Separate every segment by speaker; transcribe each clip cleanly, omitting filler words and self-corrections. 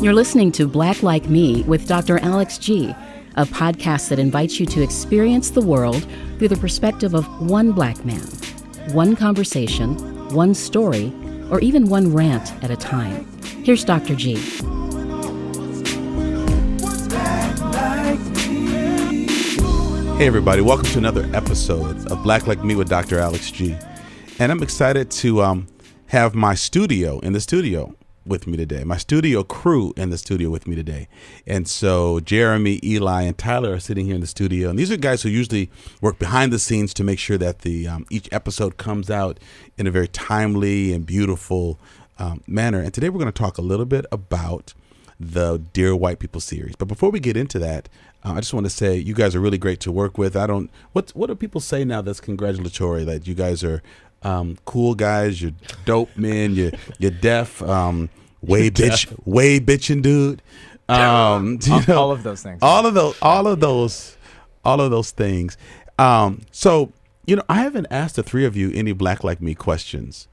Speaker 1: You're listening to Black Like Me with Dr. Alex G., a podcast that invites you to experience the world through the perspective of one black man, one conversation, one story, or even one rant at a time. Here's Dr. G.
Speaker 2: Hey everybody, welcome to another episode of Black Like Me with Dr. Alex G. And I'm excited to have my studio in the studio with me today, my studio crew in the studio with me today. And so Jeremy, Eli, and Tyler are sitting here in the studio. And these are guys who usually work behind the scenes to make sure that the each episode comes out in a very timely and beautiful manner. And today we're going to talk a little bit about the Dear White People series. But before we get into that, I just want to say you guys are really great to work with. What do people say now that's congratulatory, that you guys are cool guys, you're dope men, you're deaf, way bitching dude.
Speaker 3: All of those things.
Speaker 2: All of those things. So, I haven't asked the three of you any Black Like Me questions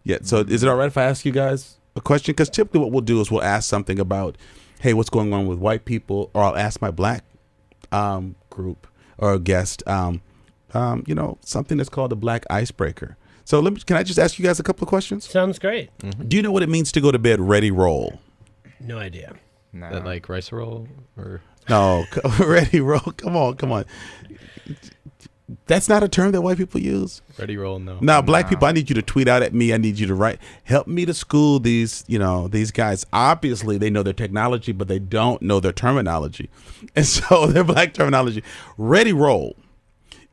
Speaker 2: yet. So is it all right if I ask you guys a question? Because typically what we'll do is we'll ask something about, hey, what's going on with white people? Or I'll ask my black group or guest, something that's called a black icebreaker. So can I just ask you guys a couple of questions?
Speaker 4: Sounds great.
Speaker 2: Mm-hmm. Do you know what it means to go to bed ready roll?
Speaker 4: No idea.
Speaker 3: No.
Speaker 5: That like rice roll or
Speaker 2: no, ready roll. Come on. That's not a term that white people use.
Speaker 5: ready roll, no.
Speaker 2: Now, black people, I need you to tweet out at me. I need you to write, help me to school these guys. Obviously, they know their technology, but they don't know their terminology. And so their black terminology, ready roll.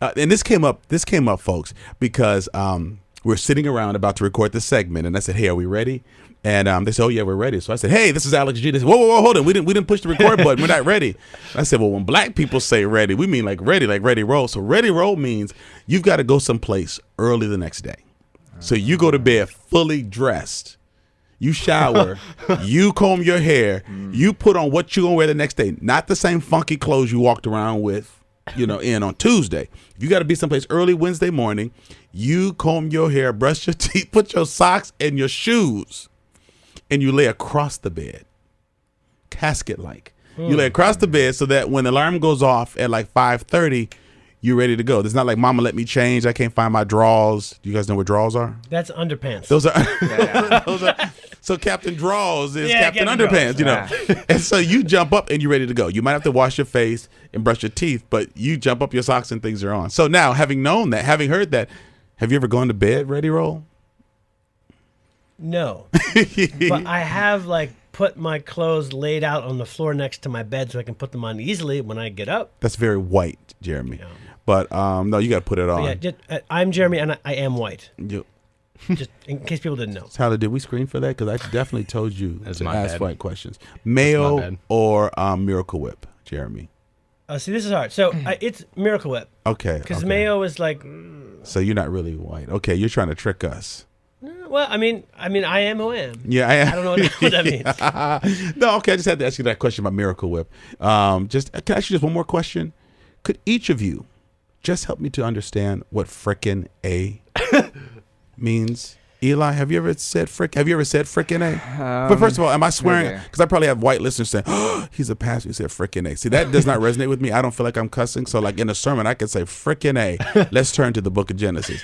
Speaker 2: And this came up, folks, because we're sitting around about to record this segment, and I said, "Hey, are we ready?" And they said, "Oh yeah, we're ready." So I said, "Hey, this is Alex G." They said, "Whoa, hold on, we didn't push the record button. We're not ready." I said, "Well, when black people say ready, we mean like ready roll." So ready roll means you've got to go someplace early the next day. So you go to bed fully dressed. You shower, you comb your hair, you put on what you're gonna wear the next day, not the same funky clothes you walked around with, in on Tuesday. If you got to be someplace early Wednesday morning, you comb your hair, brush your teeth, put your socks and your shoes, and you lay across the bed, casket-like. You lay across the bed so that when the alarm goes off at like 5:30, you're ready to go. It's not like, "Mama, let me change. I can't find my drawers." Do you guys know what drawers are?
Speaker 4: That's underpants.
Speaker 2: Those are so Captain Draws is Captain Underpants,
Speaker 3: Draws.
Speaker 2: And so you jump up and you're ready to go. You might have to wash your face and brush your teeth, but you jump up, your socks and things are on. So now, having known that, having heard that, have you ever gone to bed ready roll?
Speaker 4: No. But I have put my clothes laid out on the floor next to my bed so I can put them on easily when I get up.
Speaker 2: That's very white, Jeremy.
Speaker 4: Yeah.
Speaker 2: But no, you got to put it on.
Speaker 4: But yeah, I'm Jeremy and I am white.
Speaker 2: You,
Speaker 4: Just in case people didn't know.
Speaker 2: Tyler, did we screen for that? Because I definitely told you
Speaker 5: That's
Speaker 2: to
Speaker 5: my
Speaker 2: ask
Speaker 5: bad.
Speaker 2: white questions.
Speaker 5: my
Speaker 2: Mayo
Speaker 5: bad.
Speaker 2: or Miracle Whip, Jeremy?
Speaker 4: See, this is hard. So it's Miracle Whip.
Speaker 2: Okay.
Speaker 4: Because
Speaker 2: okay.
Speaker 4: Mayo is
Speaker 2: So you're not really white. Okay, you're trying to trick us.
Speaker 4: well, I mean, I am who I am.
Speaker 2: Yeah,
Speaker 4: I don't know what that means.
Speaker 2: No, okay, I just had to ask you that question about Miracle Whip. Can I ask you just one more question? Could each of you just help me to understand what Frickin A means? Eli, have you ever said Frickin A? But first of all, am I swearing? Because I probably have white listeners saying, "Oh, he's a pastor who said Frickin A." See, that does not resonate with me. I don't feel like I'm cussing. So, like in a sermon, I could say Frickin A. Let's turn to the Book of Genesis,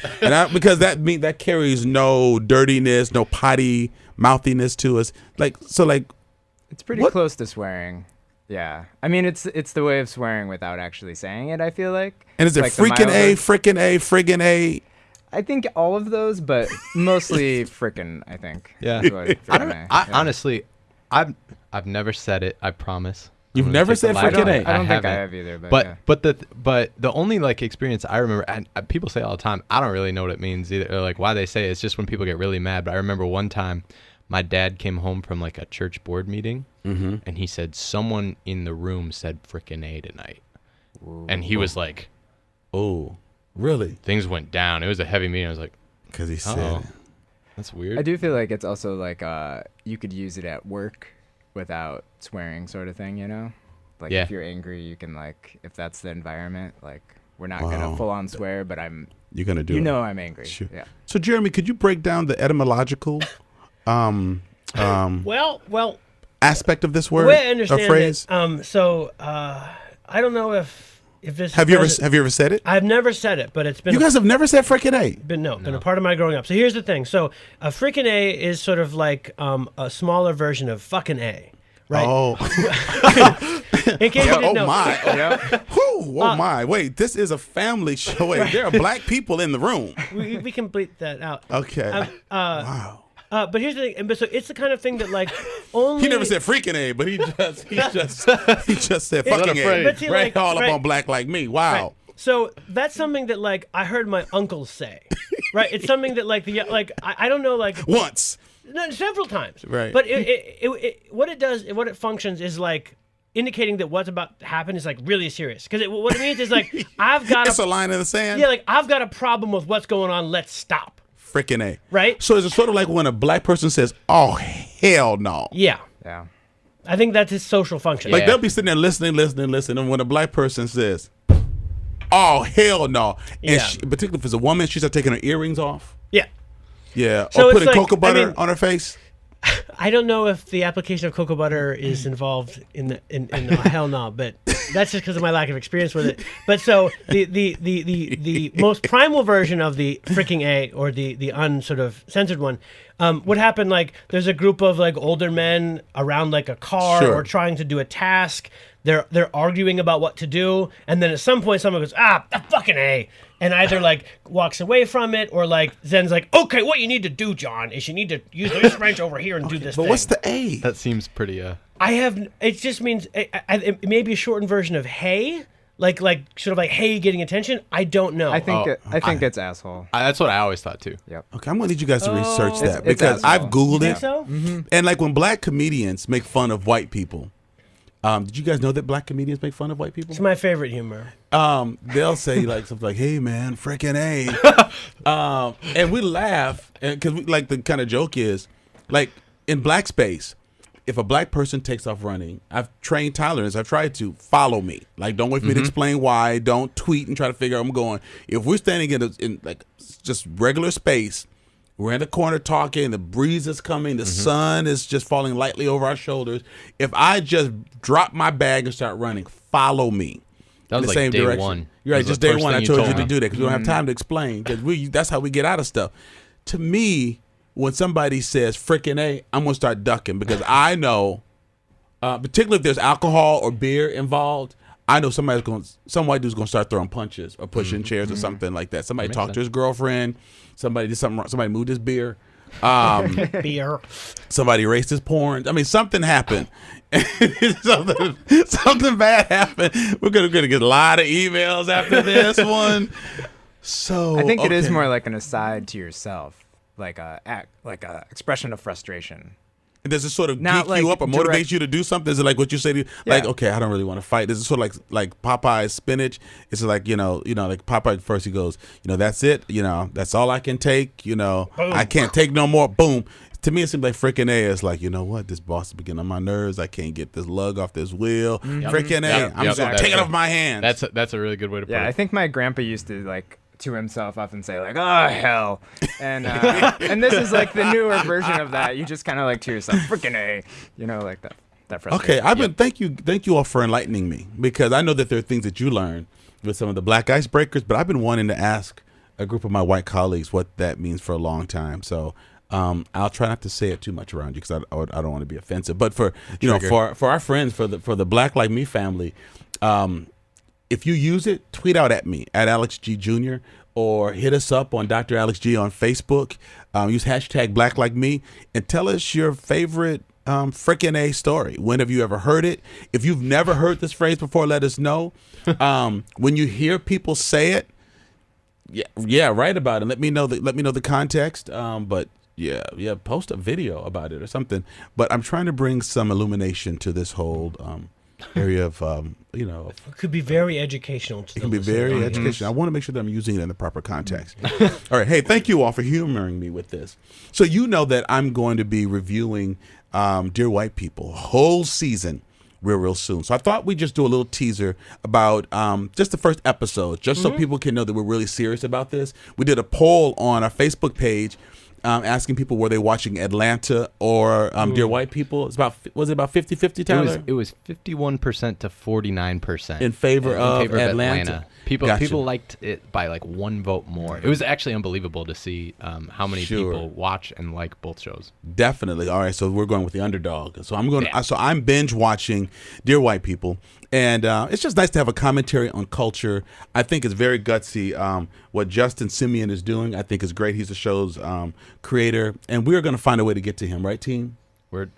Speaker 2: because that carries no dirtiness, no potty mouthiness to us.
Speaker 3: It's pretty close to swearing. Yeah. I mean, it's the way of swearing without actually saying it, I feel like.
Speaker 2: And is it Frickin A, Frickin A, Friggin A?
Speaker 3: I think all of those, but mostly frickin', I think.
Speaker 5: Yeah.
Speaker 3: Honestly,
Speaker 5: I've never said it. I promise.
Speaker 2: You've never said Frickin A?
Speaker 3: I don't think I
Speaker 5: haven't.
Speaker 3: have either. But
Speaker 5: But the only experience I remember, and people say it all the time, I don't really know what it means either, or why they say it. It's just when people get really mad. But I remember one time, my dad came home from a church board meeting, and he said someone in the room said Frickin A tonight, and he was like,
Speaker 2: "Oh, really?"
Speaker 5: Things went down. It was a heavy meeting. I was like,
Speaker 2: because he said it.
Speaker 5: That's weird.
Speaker 3: I do feel like it's also you could use it at work without swearing, sort of thing, if you're angry, you can if that's the environment, we're not gonna full on swear, but
Speaker 2: you're gonna do it.
Speaker 3: I'm angry.
Speaker 2: Sure.
Speaker 3: Yeah.
Speaker 2: So Jeremy, could you break down the etymological
Speaker 4: Well,
Speaker 2: aspect of this word
Speaker 4: The way I
Speaker 2: or
Speaker 4: understand
Speaker 2: phrase?
Speaker 4: it, I don't know if this.
Speaker 2: Have you ever said it?
Speaker 4: I've never said it, but it's been.
Speaker 2: You guys have never said Frickin A.
Speaker 4: been a part of my growing up. So here's the thing. So a Frickin A is sort of like a smaller version of fucking A, right?
Speaker 2: Oh.
Speaker 4: In case you didn't know.
Speaker 2: My.
Speaker 3: Yep.
Speaker 2: Whew, my. Wait, this is a family show. Wait, there are black people in the room.
Speaker 4: We can bleep that out.
Speaker 2: Okay. Wow.
Speaker 4: But here's the thing. So it's the kind of thing that like only.
Speaker 2: He never said freaking A, but he just said fucking A.
Speaker 4: But see,
Speaker 2: Right,
Speaker 4: like,
Speaker 2: all
Speaker 4: right.
Speaker 2: up on black like me. Wow.
Speaker 4: Right. So that's something that like I heard my uncle say, right? It's something that like I don't know like
Speaker 2: Once.
Speaker 4: no, several times,
Speaker 2: Right.
Speaker 4: But what it does, what it functions is like indicating that what's about to happen is like really serious. Because what it means is like I've got
Speaker 2: It's a line in the sand.
Speaker 4: like I've got a problem with what's going on. Let's stop.
Speaker 2: Freaking A.
Speaker 4: Right.
Speaker 2: So is it sort of like when a black person says, "Oh hell no"?
Speaker 4: Yeah.
Speaker 3: Yeah.
Speaker 4: I think that's his social function.
Speaker 2: Like
Speaker 5: Yeah.
Speaker 2: they'll be sitting there listening, and when a black person says, "Oh hell no," and
Speaker 4: Yeah.
Speaker 2: particularly if it's a woman, she starts taking her earrings off.
Speaker 4: Yeah.
Speaker 2: Yeah,
Speaker 4: So
Speaker 2: or
Speaker 4: it's
Speaker 2: putting
Speaker 4: like-
Speaker 2: cocoa butter
Speaker 4: I mean-
Speaker 2: on her face.
Speaker 4: I don't know if the application of cocoa butter is involved in hell no, but that's just because of my lack of experience with it. But so the most primal version of the freaking A or the unsort of censored one would happen like there's a group of like older men around like a car
Speaker 2: Sure.
Speaker 4: or trying to do a task. They're arguing about what to do, and then at some point someone goes, the fucking A, and either like walks away from it or like Zen's like, okay, what you need to do, John, is you need to use this wrench over here and do this
Speaker 2: But
Speaker 4: thing.
Speaker 2: what's the A?
Speaker 5: That seems pretty.
Speaker 4: It just means it may be a shortened version of hey, like sort of like hey getting attention. I don't know.
Speaker 3: I think it's asshole.
Speaker 5: That's what I always thought too.
Speaker 3: Yep.
Speaker 2: Okay, I'm gonna need you guys to research that
Speaker 3: it's
Speaker 2: because
Speaker 3: asshole.
Speaker 2: I've Googled
Speaker 4: You think
Speaker 2: it.
Speaker 4: so?
Speaker 2: And like when black comedians make fun of white people, did you guys know that black comedians make fun of white people?
Speaker 4: It's my favorite humor.
Speaker 2: They'll say like something like, "Hey man, frickin' A," and we laugh because like the kind of joke is like in black space. If a black person takes off running, I've trained Tyler as I've tried to follow me. Like, don't wait for me to explain why. Don't tweet and try to figure out where I'm going. If we're standing in like just regular space, we're in the corner talking, the breeze is coming, the sun is just falling lightly over our shoulders. If I just drop my bag and start running, follow me.
Speaker 5: That
Speaker 2: in
Speaker 5: was
Speaker 2: the
Speaker 5: like
Speaker 2: same
Speaker 5: day
Speaker 2: direction.
Speaker 5: one.
Speaker 2: You're right,
Speaker 5: That was
Speaker 2: just
Speaker 5: the
Speaker 2: day
Speaker 5: first
Speaker 2: one. I
Speaker 5: thing you
Speaker 2: told you
Speaker 5: told
Speaker 2: to
Speaker 5: me.
Speaker 2: do that because we don't have time to explain. Because that's how we get out of stuff. To me, when somebody says frickin' A, I'm gonna start ducking because I know. Particularly if there's alcohol or beer involved, I know some white dude's gonna start throwing punches or pushing chairs or something like that. Somebody talked to his girlfriend. Somebody did something wrong. Somebody moved his beer.
Speaker 4: Beer.
Speaker 2: Somebody erased his porn. I mean, something happened. something bad happened. We're gonna get a lot of emails after this one. So
Speaker 3: I think it is
Speaker 2: okay.
Speaker 3: more like an aside to yourself, like a expression of frustration.
Speaker 2: Does it sort of
Speaker 3: Not
Speaker 2: geek
Speaker 3: like
Speaker 2: you up or motivate
Speaker 3: direct-
Speaker 2: you to do something? Is it like what you say to like,
Speaker 3: Yeah.
Speaker 2: okay, I don't really want to fight? Is it sort of like Popeye's spinach? It's like, like Popeye first he goes, that's it, that's all I can take, I can't take no more. Boom. To me, it seems like Frickin' A is like, you know what? This boss is beginning on my nerves. I can't get this lug off this wheel. Frickin' A,
Speaker 5: Yep.
Speaker 2: I'm just gonna
Speaker 5: Yep.
Speaker 2: take it off my hands.
Speaker 5: That's a really good way to put
Speaker 3: Yeah,
Speaker 5: it.
Speaker 3: I think my grandpa used to like to himself often say like, "Oh hell," and and this is like the newer version of that. You just kind of like to yourself, "Frickin' A," like that. That frustration.
Speaker 2: Okay, thank you all for enlightening me because I know that there are things that you learn with some of the black icebreakers, but I've been wanting to ask a group of my white colleagues what that means for a long time. So I'll try not to say it too much around you because I don't want to be offensive. But for for our friends, for the Black Like Me family, if you use it, tweet out at me at Alex G Jr. or hit us up on Dr. Alex G on Facebook. Use hashtag Black Like Me and tell us your favorite Frickin' A story. When have you ever heard it? If you've never heard this phrase before, let us know. When you hear people say it, yeah, write about it. Let me know the context. But yeah, post a video about it or something. But I'm trying to bring some illumination to this whole area of
Speaker 4: It could be very educational. To
Speaker 2: it can be very educational. I want to make sure that I'm using it in the proper context. All right. Hey, thank you all for humoring me with this. So you know that I'm going to be reviewing Dear White People whole season real soon. So I thought we'd just do a little teaser about just the first episode, just so people can know that we're really serious about this. We did a poll on our Facebook page asking people were they watching Atlanta or Dear White People. Was it about 50-50, Tyler?
Speaker 5: It was 51% to 49%
Speaker 2: in favor of Atlanta.
Speaker 5: People liked it by like 1 vote more. It was actually unbelievable to see how many people watch and like both shows.
Speaker 2: Definitely. All right, so we're going with the underdog. So I'm binge watching Dear White People, and it's just nice to have a commentary on culture. I think it's very gutsy. What Justin Simeon is doing, I think is great. He's the show's creator, and we're going to find a way to get to him, right, team?
Speaker 5: We're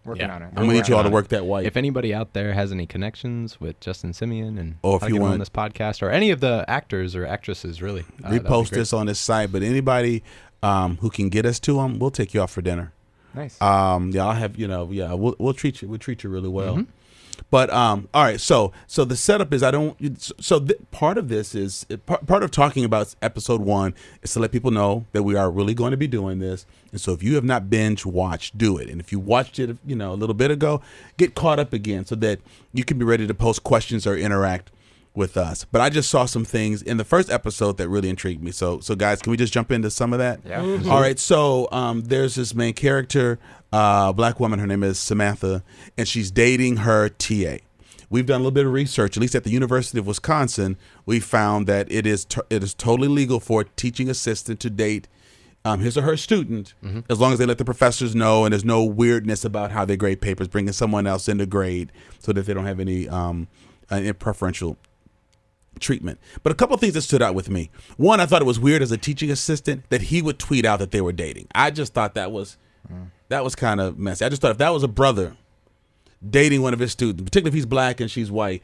Speaker 3: working on it.
Speaker 2: I'm gonna need you all to work that white.
Speaker 5: If anybody out there has any connections with Justin Simeon and
Speaker 2: or if
Speaker 5: how to
Speaker 2: you
Speaker 5: get
Speaker 2: want
Speaker 5: on this podcast or any of the actors or actresses, really
Speaker 2: repost this on this site. But anybody who can get us to them, we'll take you out for dinner.
Speaker 3: Nice.
Speaker 2: I'll have we'll treat you. We'll treat you really well. Mm-hmm. But all right, so the setup is part of this is part of talking about episode 1 is to let people know that we are really going to be doing this. And so if you have not binge watched, do it. And if you watched it, a little bit ago, get caught up again so that you can be ready to post questions or interact with us. But I just saw some things in the first episode that really intrigued me. So guys, can we just jump into some of that?
Speaker 3: Yeah.
Speaker 2: Mm-hmm. All right. So there's this main character, black woman. Her name is Samantha, and she's dating her TA. We've done a little bit of research, at least at the University of Wisconsin. We found that it is totally legal for a teaching assistant to date his or her student, as long as they let the professors know and there's no weirdness about how they grade papers, bringing someone else in to grade so that they don't have any preferential treatment. But a couple of things that stood out with me. One, I thought it was weird as a teaching assistant that he would tweet out that they were dating. I just thought that was kind of messy. I just thought if that was a brother dating one of his students, particularly if he's black and she's white,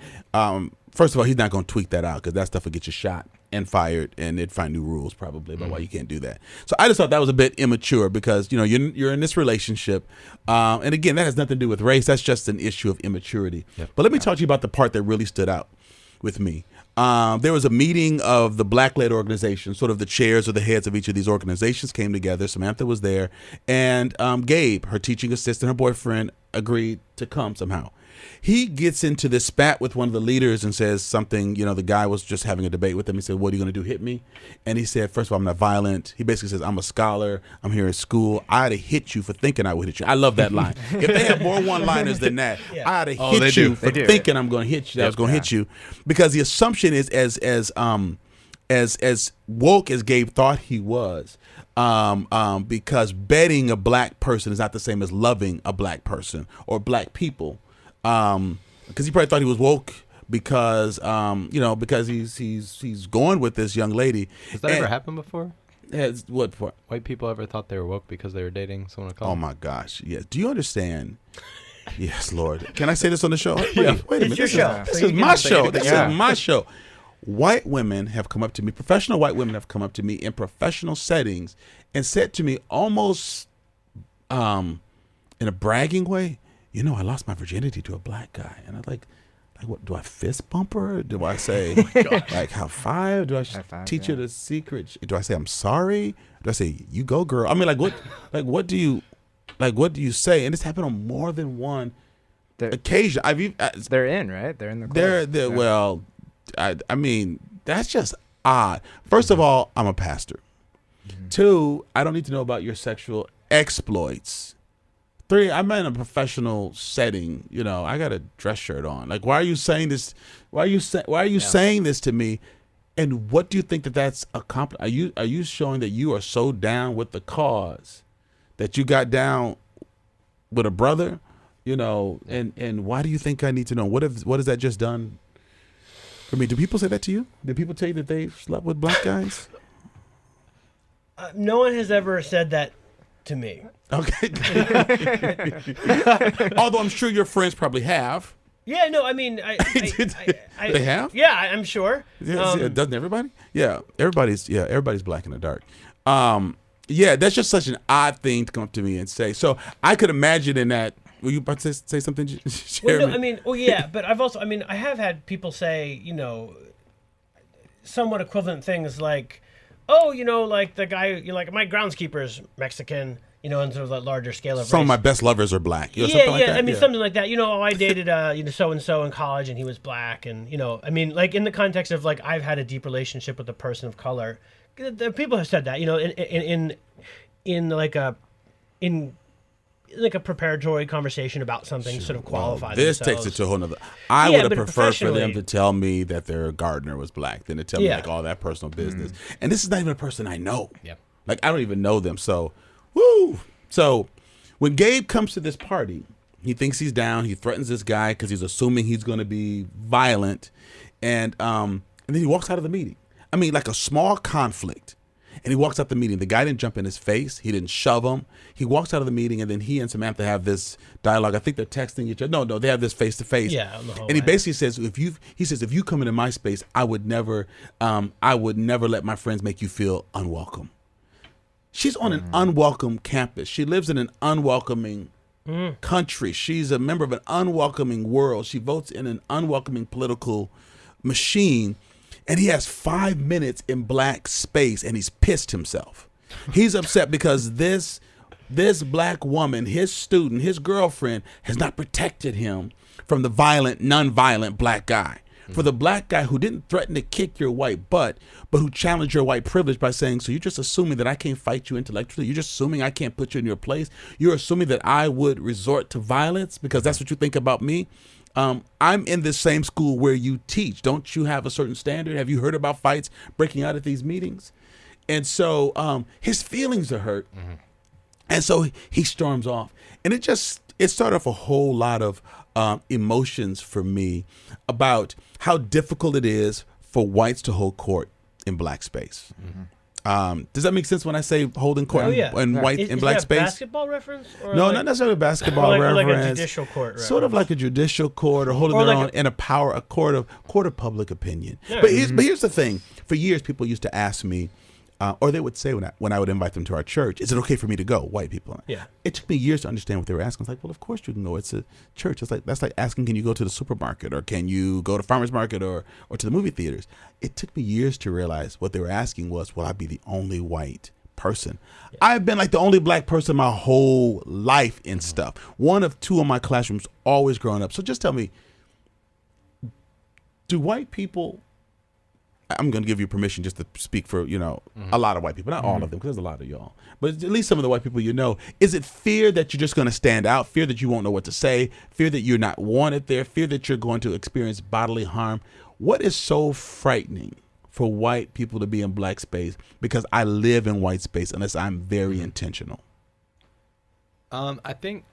Speaker 2: first of all, he's not going to tweet that out because that stuff will get you shot and fired, and they'd find new rules probably about why you can't do that. So I just thought that was a bit immature because you're in this relationship, and again, that has nothing to do with race. That's just an issue of immaturity. Yep. But let me talk to you about the part that really stood out with me. There was a meeting of the black-led organization, sort of the chairs or the heads of each of these organizations came together. Samantha was there, and Gabe, her teaching assistant, her boyfriend, agreed to come somehow. He gets into this spat with one of the leaders and says something, the guy was just having a debate with him. He said, "What are you going to do, hit me?" And he said, "First of all, I'm not violent." He basically says, "I'm a scholar. I'm here at school. I'd have hit you for thinking I would hit you." I love that line. If they have more one-liners than that, I'd have hit you for thinking I'm going to hit you. I was going to hit you. Because the assumption is as woke as Gabe thought he was, because betting a black person is not the same as loving a black person or black people. Because he probably thought he was woke because because he's going with this young lady.
Speaker 5: Has that ever happened before?
Speaker 2: What for?
Speaker 5: White people ever thought they were woke because they were dating someone of color?
Speaker 2: Oh my gosh, yes. Do you understand? Yes, Lord. Can I say this on the show? Wait a minute.
Speaker 4: It's your show.
Speaker 2: This is my show. This is my show. White women have come up to me, professional white women have come up to me in professional settings and said to me almost in a bragging way, I lost my virginity to a black guy. And I'm like, what, do I fist bump her? Do I say, like, high five? Do I teach her the secret? Do I say, I'm sorry? Do I say, you go, girl? I mean, what do you say? And this happened on more than one occasion.
Speaker 3: They're in, right? They're in the club.
Speaker 2: They're well, I mean, that's just odd. First of all, I'm a pastor. 2, I don't need to know about your sexual exploits. 3, I'm in a professional setting. I got a dress shirt on. Like, why are you saying this? Why are you saying this to me? And what do you think that's a compliment? Are you showing that you are so down with the cause that you got down with a brother? And why do you think I need to know? What has that just done for me? Do people say that to you? Do people tell you that they slept with black guys?
Speaker 4: No one has ever said that to me.
Speaker 2: Okay. Although I'm sure your friends probably have.
Speaker 4: Yeah, no, I mean,
Speaker 2: they have?
Speaker 4: Yeah, I'm sure.
Speaker 2: Doesn't everybody? Yeah, everybody's black in the dark. That's just such an odd thing to come up to me and say. So I could imagine in that. Were you about to say something, Jeremy?
Speaker 4: But I have had people say, somewhat equivalent things like, oh, like the guy, like my groundskeeper's Mexican, in sort of a larger scale of
Speaker 2: Some
Speaker 4: race.
Speaker 2: of my best lovers are black. Something like that?
Speaker 4: I mean, something like that. I dated, so-and-so in college and he was black. And, like in the context of like, I've had a deep relationship with a person of color. The people have said that, in like a preparatory conversation about something, sort of qualify
Speaker 2: this
Speaker 4: themselves.
Speaker 2: takes it to a whole nother. I would have
Speaker 4: but
Speaker 2: preferred for them
Speaker 4: professionally-
Speaker 2: to tell me that their gardener was black than to tell me
Speaker 4: Yeah.
Speaker 2: like all that personal business. And this is not even a person I know.
Speaker 5: Yep.
Speaker 2: Like I don't even know them. So, woo. So when Gabe comes to this party, he thinks he's down. He threatens this guy because he's assuming he's going to be violent, and then he walks out of the meeting. I mean, like a small conflict. And he walks out the meeting. The guy didn't jump in his face. He didn't shove him. He walks out of the meeting, and then he and Samantha have this dialogue. I think they're texting each other. No, they have this face to face.
Speaker 4: Yeah, on the whole
Speaker 2: and he
Speaker 4: way.
Speaker 2: basically says, if you come into my space, I would never let my friends make you feel unwelcome. She's on an unwelcome campus. She lives in an unwelcoming country. She's a member of an unwelcoming world. She votes in an unwelcoming political machine. And he has 5 minutes in black space, and he's pissed himself. He's upset because this black woman, his student, his girlfriend, has not protected him from the violent, non-violent black guy. For the black guy who didn't threaten to kick your white butt, but who challenged your white privilege by saying, so you're just assuming that I can't fight you intellectually? You're just assuming I can't put you in your place? You're assuming that I would resort to violence because that's what you think about me? I'm in this same school where you teach. Don't you have a certain standard? Have you heard about fights breaking out at these meetings? And so his feelings are hurt. And so he storms off. And it started off a whole lot of emotions for me about how difficult it is for whites to hold court in black space. Does that make sense when I say holding court in white in black
Speaker 4: Is that
Speaker 2: space?
Speaker 4: a basketball reference? Or
Speaker 2: No,
Speaker 4: like,
Speaker 2: not necessarily a basketball
Speaker 4: or like
Speaker 2: reference.
Speaker 4: a judicial court
Speaker 2: Sort of like a judicial court or holding
Speaker 4: Or
Speaker 2: their
Speaker 4: like
Speaker 2: own in a court of public opinion.
Speaker 4: Yeah.
Speaker 2: But here's the thing. For years, people used to ask me, or they would say when I would invite them to our church, is it okay for me to go? White people.
Speaker 4: Yeah.
Speaker 2: It took me years to understand what they were asking. It's like, well, of course you can go. It's a church. That's like asking, can you go to the supermarket or can you go to farmer's market or to the movie theaters? It took me years to realize what they were asking was, will I be the only white person? Yeah. I've been like the only black person my whole life in stuff. One of two in my classrooms, always growing up. So just tell me, do white people, I'm going to give you permission just to speak for, a lot of white people, not all of them, because there's a lot of y'all, but at least some of the white people is it fear that you're just going to stand out, fear that you won't know what to say, fear that you're not wanted there, fear that you're going to experience bodily harm? What is so frightening for white people to be in black space? Because I live in white space unless I'm very intentional.
Speaker 5: I think,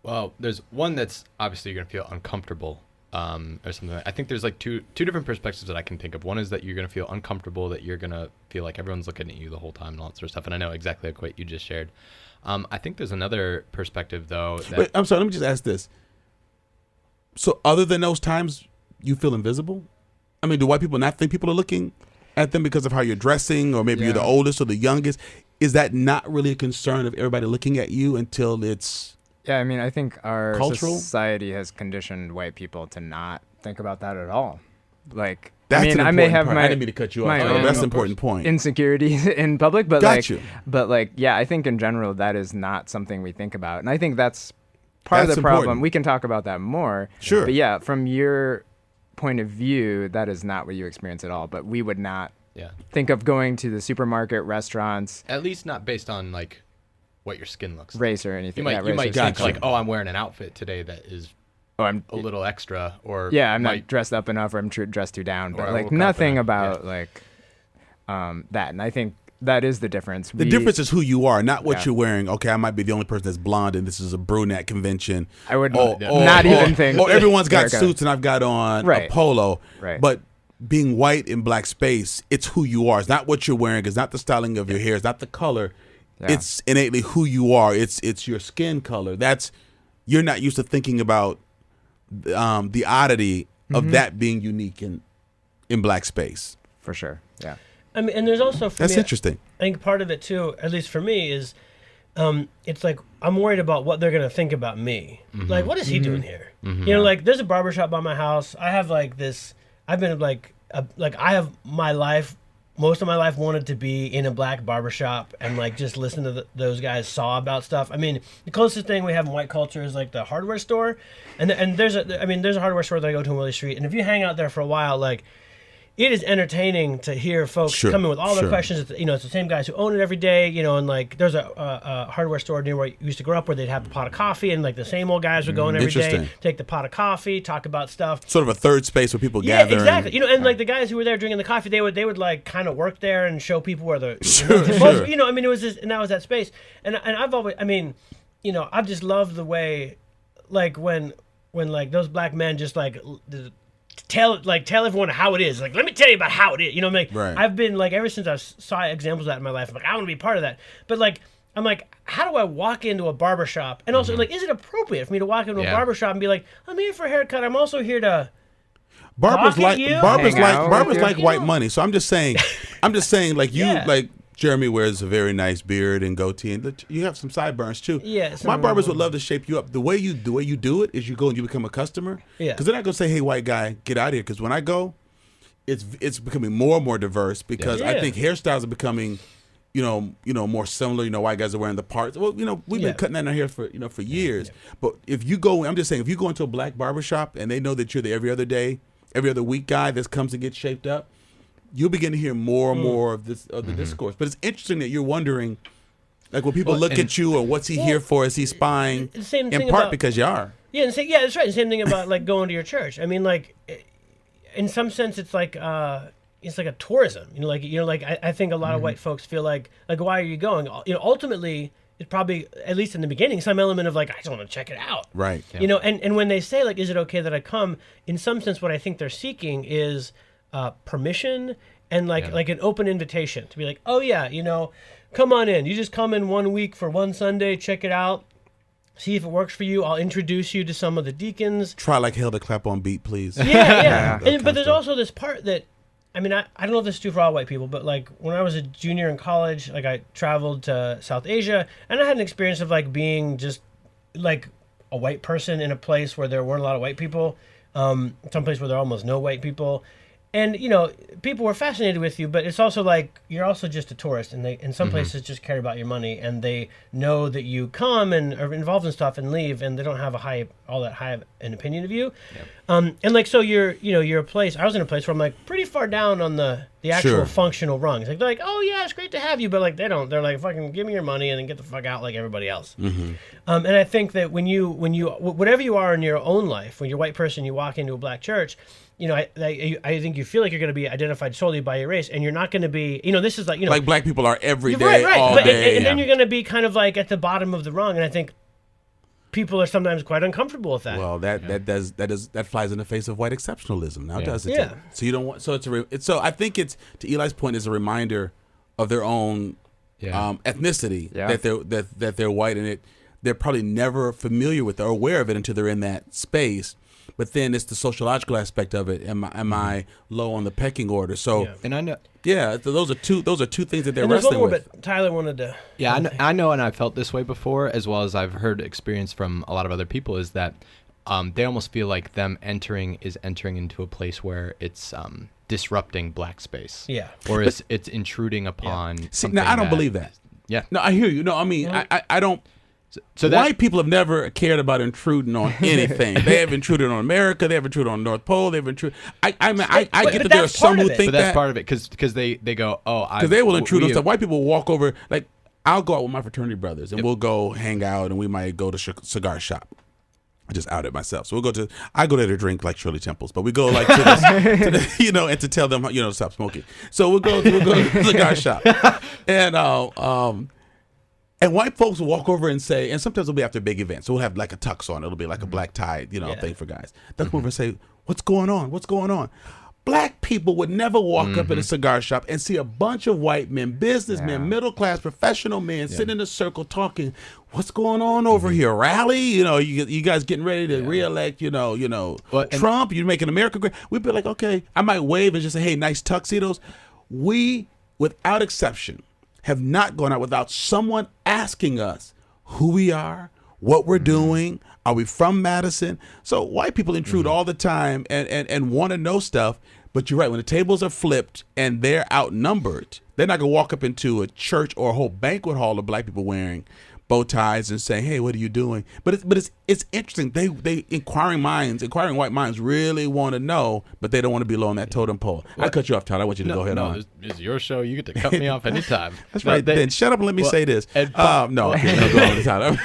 Speaker 5: well, there's one that's obviously you're going to feel uncomfortable or something. I think there's like two different perspectives that I can think of. One is that you're going to feel uncomfortable, that you're going to feel like everyone's looking at you the whole time and all that sort of stuff. And I know exactly like what you just shared. I think there's another perspective though.
Speaker 2: Wait, I'm sorry. Let me just ask this. So other than those times, you feel invisible? I mean, do white people not think people are looking at them because of how you're dressing, or maybe you're the oldest or the youngest? Is that not really a concern of everybody looking at you until it's...
Speaker 3: Yeah, I mean, I think our
Speaker 2: cultural?
Speaker 3: society has conditioned white people to not think about that at all. Like,
Speaker 2: That's
Speaker 3: I mean,
Speaker 2: an
Speaker 3: I may
Speaker 2: important
Speaker 3: have
Speaker 2: point.
Speaker 3: my
Speaker 2: I didn't mean to cut you off.
Speaker 3: my
Speaker 2: Oh,
Speaker 3: own
Speaker 2: that's an important point.
Speaker 3: insecurities in public, but
Speaker 2: Got you.
Speaker 3: yeah, I think in general that is not something we think about, and I think that's part
Speaker 2: That's
Speaker 3: of the problem.
Speaker 2: important.
Speaker 3: We can talk about that more.
Speaker 2: Sure.
Speaker 3: But yeah, from your point of view, that is not what you experience at all. But we would not think of going to the supermarket, restaurants,
Speaker 5: at least not based on like what your skin looks like.
Speaker 3: Race or anything.
Speaker 5: You might
Speaker 3: race or
Speaker 5: think
Speaker 3: skin
Speaker 5: like,
Speaker 3: color.
Speaker 5: oh, I'm wearing an outfit today that is
Speaker 3: I'm
Speaker 5: a little extra, or
Speaker 3: I'm not dressed up enough, or I'm dressed too down, but
Speaker 5: Or
Speaker 3: like
Speaker 5: overconfident.
Speaker 3: nothing about like that. And I think that is the difference.
Speaker 2: The difference is who you are, not what
Speaker 3: Yeah.
Speaker 2: you're wearing. Okay, I might be the only person that's blonde, and this is a brunette convention.
Speaker 3: I would
Speaker 2: Or
Speaker 3: not even think.
Speaker 2: Or everyone's got
Speaker 3: America.
Speaker 2: suits, and I've got on a
Speaker 3: Right.
Speaker 2: polo.
Speaker 3: Right.
Speaker 2: But being white in black space, it's who you are. It's not what you're wearing. It's not the styling of your hair. It's not the color.
Speaker 3: Yeah.
Speaker 2: It's innately who you are. It's your skin color. You're not used to thinking about the oddity of that being unique in black space.
Speaker 3: For sure. Yeah.
Speaker 4: I mean, and there's also for
Speaker 2: That's
Speaker 4: me,
Speaker 2: interesting.
Speaker 4: I think part of it too, at least for me, is it's like I'm worried about what they're gonna think about me. Like, what is he doing here? You know, like there's a barbershop by my house. I have like this. I've been like I have my life. Most of my life wanted to be in a black barbershop and like just listen to those guys saw about stuff. I mean, the closest thing we have in white culture is like the hardware store, and there's a hardware store that I go to on Willie Street, and if you hang out there for a while, like it is entertaining to hear folks
Speaker 2: Sure,
Speaker 4: come in with all their
Speaker 2: sure.
Speaker 4: questions. You know, it's the same guys who own it every day. You know, and like there's a hardware store near where I used to grow up where they'd have the pot of coffee, and like the same old guys would go in every day,
Speaker 2: Interesting.
Speaker 4: take the pot of coffee, talk about stuff.
Speaker 2: Sort of a third space where people
Speaker 4: Yeah,
Speaker 2: gather.
Speaker 4: exactly. You know, and like the guys who were there drinking the coffee, they would like kind of work there and show people where the
Speaker 2: Sure.
Speaker 4: you know, I mean, it was just, and that was that space, and I've always, I mean, you know, I've just loved the way, like when like those black men just like tell everyone how it is. Like, let me tell you about how it is. You know, like
Speaker 2: Right.
Speaker 4: I've been like ever since I saw examples of that in my life. I'm like, I want to be part of that. But like, I'm like, how do I walk into a barbershop? And also, like, is it appropriate for me to walk into a
Speaker 5: Yeah.
Speaker 4: barbershop and be like, I'm here for a haircut. I'm also here to
Speaker 2: Barbers
Speaker 4: Talk at you?
Speaker 3: Hang out
Speaker 2: Barbers
Speaker 3: with you?
Speaker 2: like white money. So I'm just saying like you
Speaker 4: Yeah.
Speaker 2: like Jeremy wears a very nice beard and goatee, and you have some sideburns too.
Speaker 4: Yeah,
Speaker 2: my
Speaker 4: some-
Speaker 2: barbers would love to shape you up. The way you do it is you go and you become a customer.
Speaker 4: Yeah.
Speaker 2: Because they're not gonna say, "Hey, white guy, get out of here." Because when I go, it's becoming more and more diverse because I
Speaker 4: Yeah.
Speaker 2: think hairstyles are becoming, you know, more similar. You know, white guys are wearing the parts. Well, you know, we've
Speaker 4: Yeah.
Speaker 2: been cutting that in our hair for years. But if you go, I'm just saying, if you go into a black barbershop and they know that you're the every other day, every other week guy that comes to get shaped up, you'll begin to hear more and more of this the discourse. But it's interesting that you're wondering, like when people
Speaker 5: Well,
Speaker 2: look
Speaker 5: and-
Speaker 2: at you or what's he here for? Is he spying?
Speaker 4: the same
Speaker 2: in
Speaker 4: thing
Speaker 2: part
Speaker 4: about-
Speaker 2: because you are.
Speaker 4: Yeah, and yeah, that's right. The same thing about like going to your church. I mean, like, in some sense, it's like a tourism. You know, like I think a lot of white folks feel like why are you going? You know, ultimately, it's probably, at least in the beginning, some element of like I just want to check it out.
Speaker 2: Right.
Speaker 4: You know, and when they say like, is it okay that I come? In some sense, what I think they're seeking is permission and like an open invitation to be like, oh yeah, you know, come on in. You just come in 1 week for one Sunday, check it out. See if it works for you. I'll introduce you to some of the deacons.
Speaker 2: Try like hell to clap on beat, please.
Speaker 4: Yeah.
Speaker 2: That kind
Speaker 4: But
Speaker 2: of
Speaker 4: there's
Speaker 2: stuff.
Speaker 4: also this part that, I mean, I don't know if this is true for all white people, but like when I was a junior in college, like I traveled to South Asia and I had an experience of like being just like a white person in a place where there weren't a lot of white people, some place where there are almost no white people. And, you know, people were fascinated with you, but it's also like you're also just a tourist, and they in some places just care about your money, and they know that you come and are involved in stuff and leave, and they don't have all that high of an opinion of you. And like so, you're a place. I was in a place where I'm like pretty far down on the actual
Speaker 2: Sure.
Speaker 4: functional rungs. Like they're like, oh yeah, it's great to have you, but like they don't. They're like, fucking give me your money and then get the fuck out like everybody else. And I think that when you whatever you are in your own life, when you're a white person, you walk into a black church. You know, I think you feel like you're going to be identified solely by your race, and you're not going to be. You know, this is like, you know,
Speaker 2: Like black people are every
Speaker 4: you're
Speaker 2: day, all
Speaker 4: But,
Speaker 2: day.
Speaker 4: and then you're going to be kind of like at the bottom of the rung, and I think people are sometimes quite uncomfortable with that.
Speaker 2: Well, that flies in the face of white exceptionalism. Now, does it?
Speaker 4: Yeah.
Speaker 2: So you don't want. So so I think it's, to Eli's point, is a reminder of their own ethnicity,
Speaker 3: Yeah.
Speaker 2: that they're white, and they're probably never familiar with or aware of it until they're in that space. But then it's the sociological aspect of it. Am I low on the pecking order? So
Speaker 5: And I know.
Speaker 2: those are two things that they're
Speaker 4: and there's one
Speaker 2: wrestling
Speaker 4: more,
Speaker 2: with.
Speaker 4: but Tyler wanted to.
Speaker 5: Yeah, I know, and I've felt this way before, as well as I've heard experience from a lot of other people, is that they almost feel like them entering into a place where it's disrupting black space.
Speaker 4: Yeah.
Speaker 5: Or it's intruding upon
Speaker 2: See,
Speaker 5: something.
Speaker 2: now I don't believe that.
Speaker 5: Yeah.
Speaker 2: No, I hear you. No, I mean, I don't.
Speaker 5: So that,
Speaker 2: White people have never cared about intruding on anything. They have intruded on America. They have intruded on North Pole. They've intruded. I get that there are
Speaker 4: that's
Speaker 2: some
Speaker 4: part
Speaker 2: who
Speaker 4: of it.
Speaker 2: think
Speaker 5: but that's
Speaker 2: that
Speaker 5: part of it, because they go,
Speaker 2: because they will intrude on stuff. White people walk over. Like, I'll go out with my fraternity brothers and we'll go hang out, and we might go to cigar shop. I just outed myself. So I go there to drink like Shirley Temples, but we go like to this, you know, and to tell them, you know, to stop smoking. So we'll go to the cigar shop, and white folks will walk over and say, and sometimes it'll be after big events. So we'll have like a tux on. It'll be like a black tie, you know, thing for guys. They'll come over and say, "What's going on? What's going on?" Black people would never walk up in a cigar shop and see a bunch of white men, businessmen, middle class, professional men sitting in a circle talking. What's going on over here? Rally? You know, you guys getting ready to reelect? You know,
Speaker 5: Well, and-
Speaker 2: Trump. You're making America great. We'd be like, okay. I might wave and just say, "Hey, nice tuxedos." We, without exception, have not gone out without someone asking us who we are, what we're doing. Are we from Madison? So white people intrude all the time and want to know stuff. But you're right. When the tables are flipped and they're outnumbered, they're not going to walk up into a church or a whole banquet hall of black people wearing bow ties and saying, "Hey, what are you doing?" But it's interesting. They inquiring white minds really want to know, but they don't want to be low on that totem pole. I cut you off, Tyler. I want you to go ahead on.
Speaker 5: It's your show. You get to cut me off anytime.
Speaker 2: That's right. Then shut up and let me say this. No, okay, go on, Tyler.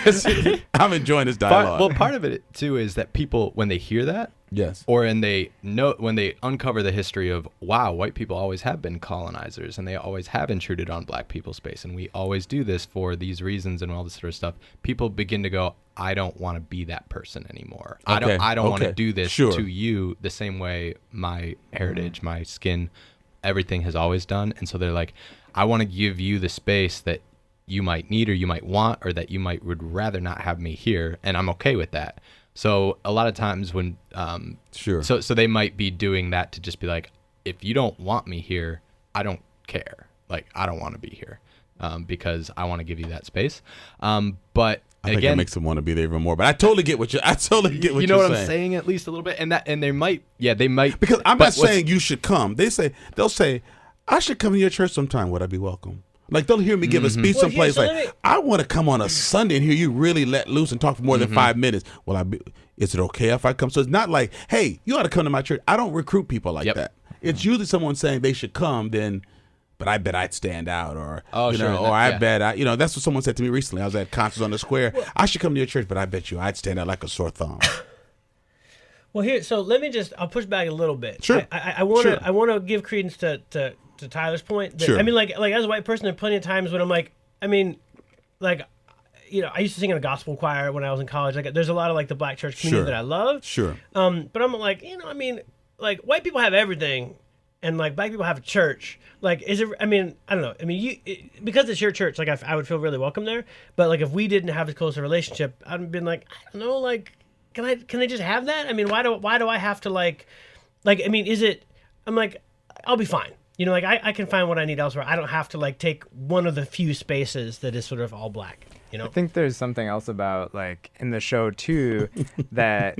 Speaker 2: I'm enjoying this dialogue.
Speaker 5: Part of it too is that people, when they hear that,
Speaker 2: yes,
Speaker 5: or when they uncover the history of, wow, white people always have been colonizers and they always have intruded on black people's space, and we always do this for these reasons and all this sort of stuff. People begin to go, I don't want to be that person anymore.
Speaker 2: Okay.
Speaker 5: I don't want to do this
Speaker 2: Sure.
Speaker 5: to you the same way my heritage, my skin, everything has always done. And so they're like, I want to give you the space that you might need or you might want, or that you would rather not have me here, and I'm okay with that. So a lot of times when
Speaker 2: sure,
Speaker 5: so they might be doing that to just be like, if you don't want me here, I don't care. Like, I don't want to be here because I want to give you that space. But
Speaker 2: I think
Speaker 5: again,
Speaker 2: it makes them want to be there even more. But I totally get what you.
Speaker 5: You know what I'm saying, at least a little bit, and they might,
Speaker 2: because I'm not saying you should come. They'll say, I should come to your church sometime. Would I be welcome? Like, they'll hear me give a speech someplace. I want to come on a Sunday and hear you really let loose and talk for more than 5 minutes. Is it okay if I come? So it's not like, hey, you ought to come to my church. I don't recruit people like that. It's usually someone saying they should come, but I bet I'd stand out, or I bet that's what someone said to me recently. I was at Concerts on the Square. I should come to your church, but I bet you I'd stand out like a sore thumb.
Speaker 4: Well, so let me I'll push back a little bit.
Speaker 2: Sure.
Speaker 4: I want to give credence to Tyler's point.
Speaker 2: Sure.
Speaker 4: I mean, like as a white person, there are plenty of times when I'm like, I used to sing in a gospel choir when I was in college. Like, there's a lot of like the black church community that I love.
Speaker 2: Sure.
Speaker 4: But I'm like, like white people have everything, and like black people have a church. Like, is it? I mean, I don't know. I mean, because it's your church, like I would feel really welcome there. But like, if we didn't have as close a relationship, I'd been like, I don't know, like, can I just have that? I mean, why do I have to like, I mean, is it? I'm like, I'll be fine. Like I can find what I need elsewhere. I don't have to like take one of the few spaces that is sort of all black. I think
Speaker 3: there's something else about like in the show too that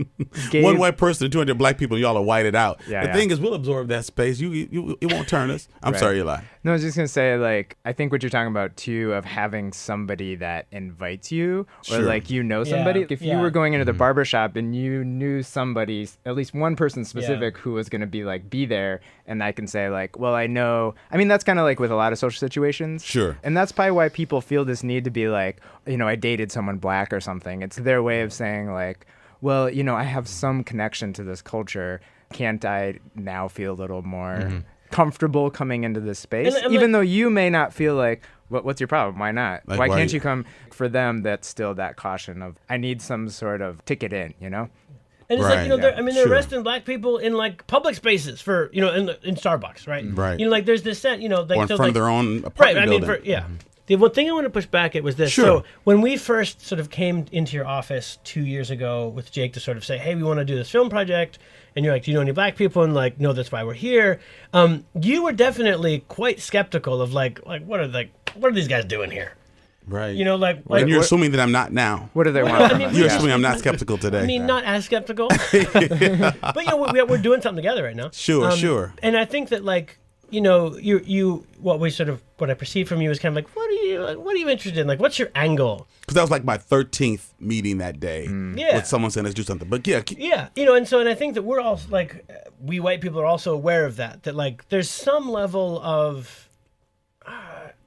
Speaker 2: one white person and 200 black people, y'all are whited out.
Speaker 3: Yeah,
Speaker 2: the thing is, we'll absorb that space. It won't turn us. I'm
Speaker 3: right.
Speaker 2: sorry, Eli.
Speaker 3: No, I was just gonna say, like, I think what you're talking about too, of having somebody that invites you, or like somebody.
Speaker 4: Yeah.
Speaker 3: If you were going into the barbershop and you knew somebody, at least one person specific, who was gonna be there, and I can say like, well, I know. I mean, that's kind of like with a lot of social situations.
Speaker 2: Sure.
Speaker 3: And that's probably why people feel this need to be like, I dated someone black or something. It's their way of saying like, well, I have some connection to this culture. Can't I now feel a little more comfortable coming into this space?
Speaker 4: And
Speaker 3: even though you may not feel like, what's your problem? Why not?
Speaker 2: Like,
Speaker 3: why can't you come? For them, that's still that caution of, I need some sort of ticket in,
Speaker 4: And it's like, they're arresting black people in like public spaces for, in Starbucks, right?
Speaker 2: Right.
Speaker 4: Like there's this sense, like,
Speaker 2: or in front of their own apartment building.
Speaker 4: Right. I mean, the one thing I want to push back at was this.
Speaker 2: Sure.
Speaker 4: So when we first sort of came into your office 2 years ago with Jake to sort of say, hey, we want to do this film project, and you're like, do you know any black people? And like, no, that's why we're here. You were definitely quite skeptical of like what are these guys doing here?
Speaker 2: Right.
Speaker 4: And
Speaker 2: you're assuming that I'm not now.
Speaker 3: What do they want?
Speaker 2: You're assuming I'm not skeptical today.
Speaker 4: I mean, not as skeptical. But we're doing something together right now.
Speaker 2: Sure.
Speaker 4: And I think that like, what I perceive from you is kind of like, what are you interested in? Like, what's your angle?
Speaker 2: Because that was like my 13th meeting that day. With someone saying, let's do something. But yeah.
Speaker 4: And I think that we're all like, we white people are also aware of that like there's some level of,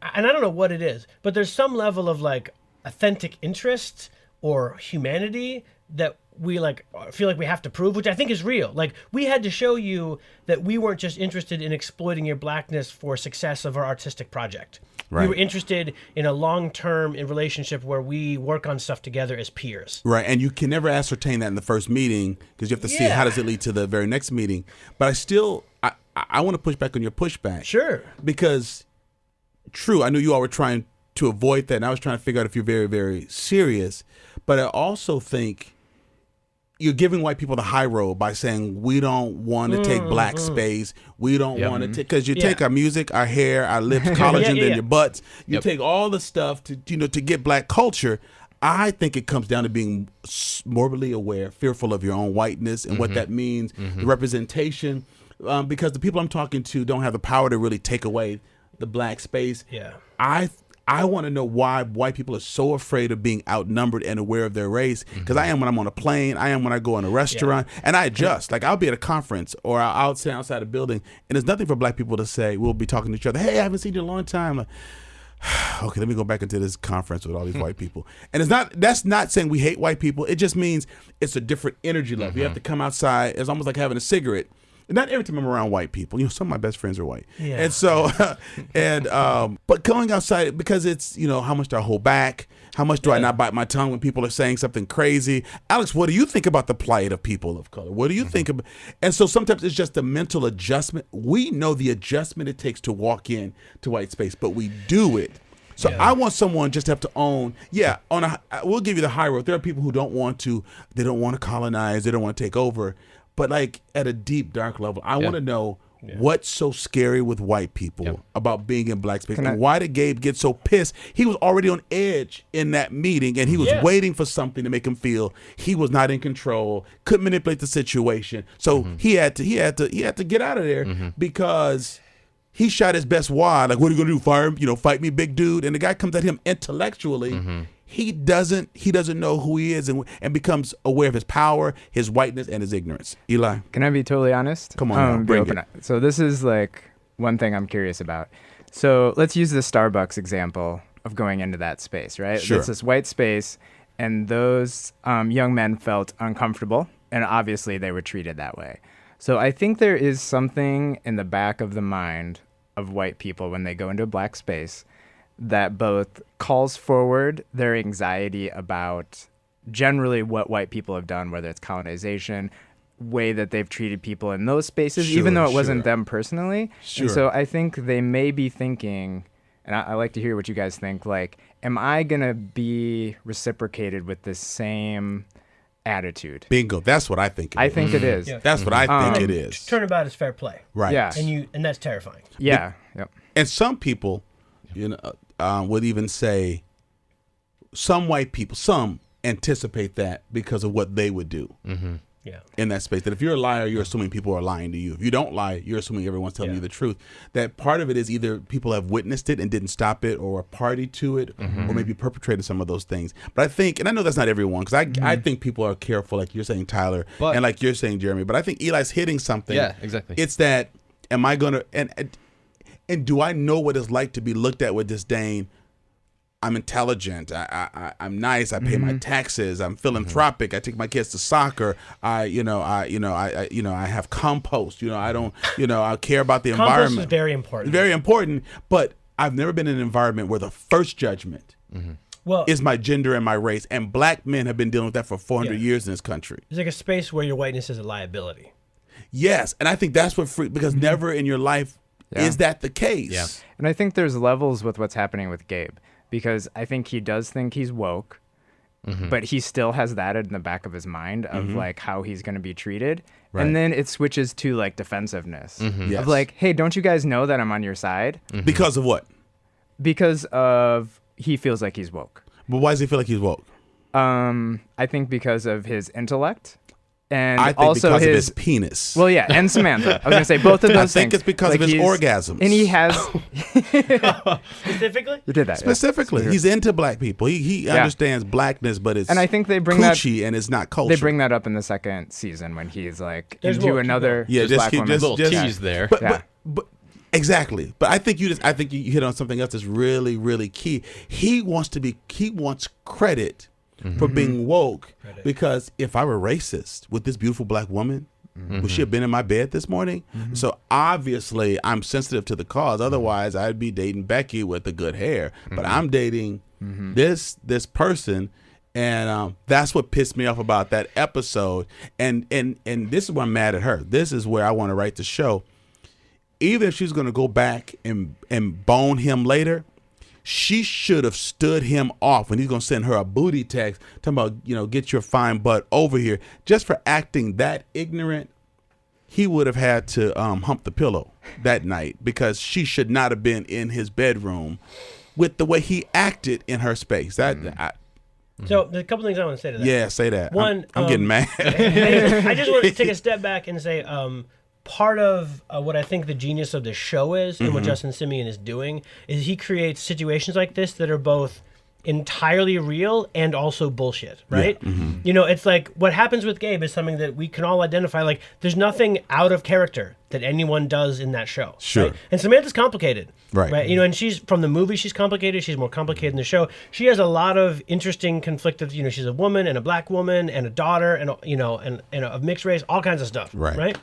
Speaker 4: and I don't know what it is, but there's some level of like authentic interest or humanity that we like feel like we have to prove, which I think is real. Like, we had to show you that we weren't just interested in exploiting your blackness for success of our artistic project. Right. We were interested in a long-term relationship where we work on stuff together as peers.
Speaker 2: Right, and you can never ascertain that in the first meeting because you have to see how does it lead to the very next meeting. But I want to push back on your pushback.
Speaker 4: Sure.
Speaker 2: Because, true, I knew you all were trying to avoid that, and I was trying to figure out if you're very, very serious. But I also think you're giving white people the high road by saying we don't want to take black space. We don't want to take, because you take our music, our hair, our lips, collagen, and your butts. You take all the stuff to get black culture. I think it comes down to being morbidly aware, fearful of your own whiteness and what that means, the representation, because the people I'm talking to don't have the power to really take away the black space.
Speaker 4: Yeah.
Speaker 2: I want to know why white people are so afraid of being outnumbered and aware of their race. Because I am when I'm on a plane. I am when I go in a restaurant. And I adjust. Like, I'll be at a conference or I'll sit outside a building, and there's nothing for black people to say. We'll be talking to each other. Hey, I haven't seen you in a long time. Like, okay, let me go back into this conference with all these white people. And that's not saying we hate white people. It just means it's a different energy level. You have to come outside. It's almost like having a cigarette. Not every time I'm around white people. Some of my best friends are white. Yeah. And so, but going outside, because it's, how much do I hold back? How much do I not bite my tongue when people are saying something crazy? Alex, what do you think about the plight of people of color? What do you think about? And so sometimes it's just a mental adjustment. We know the adjustment it takes to walk in to white space, but we do it. So I want someone just to have to own, we'll give you the high road. There are people who don't want to colonize, they don't want to take over. But like at a deep, dark level, I want to know what's so scary with white people about being in black space. And why did Gabe get so pissed? He was already on edge in that meeting, and he was waiting for something to make him feel he was not in control, couldn't manipulate the situation. So he had to get out of there because he shot his best wad. Like, what are you gonna do? Fire him? Fight me, big dude. And the guy comes at him intellectually. He doesn't know who he is and becomes aware of his power, his whiteness, and his ignorance. Eli,
Speaker 3: can I be totally honest?
Speaker 2: Come on, bring it.
Speaker 3: So this is like one thing I'm curious about. So let's use the Starbucks example of going into that space, right?
Speaker 2: Sure.
Speaker 3: It's this white space, and those young men felt uncomfortable, and obviously they were treated that way. So I think there is something in the back of the mind of white people when they go into a black space that both calls forward their anxiety about generally what white people have done, whether it's colonization, way that they've treated people in those spaces, even though it wasn't them personally. And so I think they may be thinking, and I like to hear what you guys think, like, am I going to be reciprocated with the same attitude?
Speaker 2: Bingo. That's what I think it is.
Speaker 3: I think it is.
Speaker 2: Yeah. That's what I think it is.
Speaker 4: Turnabout is fair play.
Speaker 2: Right.
Speaker 3: Yeah.
Speaker 4: And that's terrifying.
Speaker 3: Yeah. Yep.
Speaker 2: And some people, would even say, some white people, some anticipate that because of what they would do in that space. That if you're a liar, you're assuming people are lying to you. If you don't lie, you're assuming everyone's telling you the truth. That part of it is either people have witnessed it and didn't stop it, or a party to it, or maybe perpetrated some of those things. But I think, and I know that's not everyone, because I think people are careful, like you're saying, Tyler, and like you're saying, Jeremy. But I think Eli's hitting something.
Speaker 5: Yeah, exactly.
Speaker 2: It's that, am I going to, and do I know what it's like to be looked at with disdain? I'm intelligent. I'm nice. I pay my taxes. I'm philanthropic. I take my kids to soccer. I have compost. I care about the environment.
Speaker 4: Compost is very important.
Speaker 2: Very important. But I've never been in an environment where the first judgment is my gender and my race. And black men have been dealing with that for 400 years in this country.
Speaker 4: It's like a space where your whiteness is a liability.
Speaker 2: Yes, and I think that's what because never in your life is that the case.
Speaker 5: Yeah.
Speaker 3: And I think there's levels with what's happening with Gabe, because I think he does think he's woke, but he still has that in the back of his mind of like how he's going to be treated. Right. And then it switches to like defensiveness of like, hey, don't you guys know that I'm on your side?
Speaker 2: Because of what?
Speaker 3: Because of he feels like he's woke.
Speaker 2: But why does he feel like he's woke?
Speaker 3: I think because of his intellect. And
Speaker 2: I think
Speaker 3: also
Speaker 2: because of his penis.
Speaker 3: Well, yeah, and Samantha. I was going to say both of those things.
Speaker 2: I think it's because of his orgasms.
Speaker 3: And he has...
Speaker 4: Specifically?
Speaker 3: You did that.
Speaker 2: Specifically. Yeah. He's into black people. He understands blackness, but it's
Speaker 3: and I think they bring
Speaker 2: coochie and it's not culture.
Speaker 3: They bring that up in the second season when he's like into another
Speaker 5: black woman.
Speaker 3: Just
Speaker 5: little tease there.
Speaker 2: But exactly. But I think you hit on something else that's really, really key. He wants credit for being woke, because if I were racist with this beautiful black woman, would she have been in my bed this morning? So obviously I'm sensitive to the cause. Otherwise I'd be dating Becky with the good hair, but I'm dating this person. And that's what pissed me off about that episode. And this is why I'm mad at her. This is where I want to write the show. Even if she's going to go back and bone him later, she should have stood him off when he's going to send her a booty text talking about, get your fine butt over here. Just for acting that ignorant, he would have had to hump the pillow that night, because she should not have been in his bedroom with the way he acted in her space.
Speaker 4: So there's a couple things I want to say to that.
Speaker 2: Yeah, say that.
Speaker 4: One,
Speaker 2: I'm getting mad.
Speaker 4: I just want to take a step back and say part of what I think the genius of the show is, and what Justin Simien is doing, is he creates situations like this that are both entirely real and also bullshit, right? You know, it's like what happens with Gabe is something that we can all identify. Like, there's nothing out of character that anyone does in that show.
Speaker 2: Sure.
Speaker 4: Right? And Samantha's complicated.
Speaker 2: Right.
Speaker 4: You know, and she's from the movie, she's complicated. She's more complicated in the show. She has a lot of interesting conflicted, you know, she's a woman and a black woman and a daughter and, you know, and of mixed race, all kinds of stuff. Right.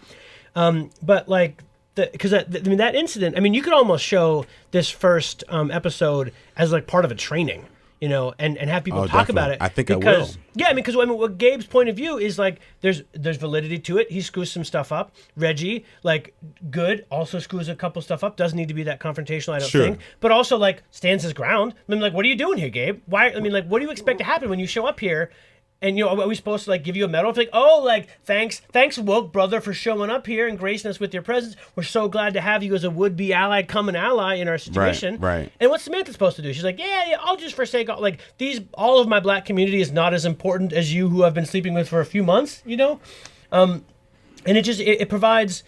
Speaker 4: But like, because I mean, that incident, I mean, you could almost show this first episode as like part of a training. You know, and have people talk about it.
Speaker 2: I think I will.
Speaker 4: Yeah, I mean, because what Gabe's point of view is like, there's validity to it. He screws some stuff up. Reggie, like, good, also screws a couple stuff up. Doesn't need to be that confrontational, I don't think. But also, like, stands his ground. I mean, like, what are you doing here, Gabe? Why? I mean, like, what do you expect to happen when you show up here? And, you know, are we supposed to, like, give you a medal? It's like, oh, like, thanks, woke brother, for showing up here and gracing us with your presence. We're so glad to have you as a would-be ally, common ally in our situation.
Speaker 2: Right.
Speaker 4: And what's Samantha supposed to do? She's like, yeah, I'll just forsake all of my black community is not as important as you who I've been sleeping with for a few months, you know? And it provides,